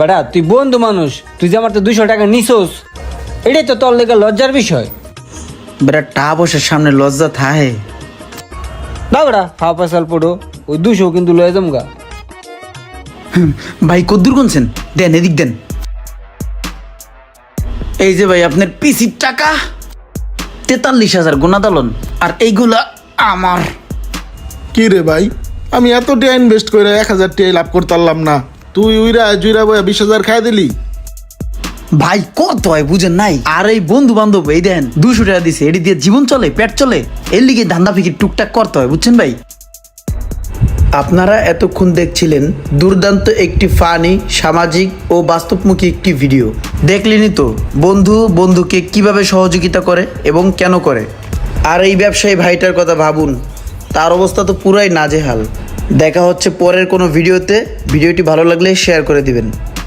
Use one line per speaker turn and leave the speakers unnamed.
বেটা তুই বন্ধু মানুষ, তুই যে আমার তো 200 টাকা নিছোস, এটাই তো তোর লেগে লজ্জার বিষয়।
বেটা টা বসের সামনে লজ্জা থাহে।
না বেটা হাফ আসাল পড়ো, ওই 200 কিন্তু লয়ে যামগা।
ভাই কদ্দুর গুনছেন? দেন এদিক দেন। এই যে ভাই আপনার পিসির টাকা 43,000 গোনা দালন, আর এইগুলা আমার।
কি রে ভাই, আমি এত টাকা ইনভেস্ট করে 1,000 টাকা লাভ করতে পারলাম না, তুই উইরা জুইরা বয়া 20,000 খাই দিলি।
ভাই কত হয় বুঝেন নাই? আর এই বন্ধু বান্ধব এই দেন 200 টাকা দিছে, এটি দিয়ে জীবন চলে, পেট চলে, এর লিগে ধান্দা ফিকির টুকটাক করতে হয়, বুঝছেন ভাই? আপনারা এতক্ষণ দেখছিলেন দুর্দান্ত একটি ফানি, সামাজিক ও বাস্তবমুখী একটি ভিডিও। দেখলেনই তো বন্ধু বন্ধুকে কিভাবে সহযোগিতা করে এবং কেন করে। আর এই ব্যবসায়ী ভাইটার কথা ভাবুন, তার অবস্থা তো পুরাই নাজেহাল। দেখা হচ্ছে পরের কোনো ভিডিওতে। ভিডিওটি ভালো লাগলে শেয়ার করে দিবেন।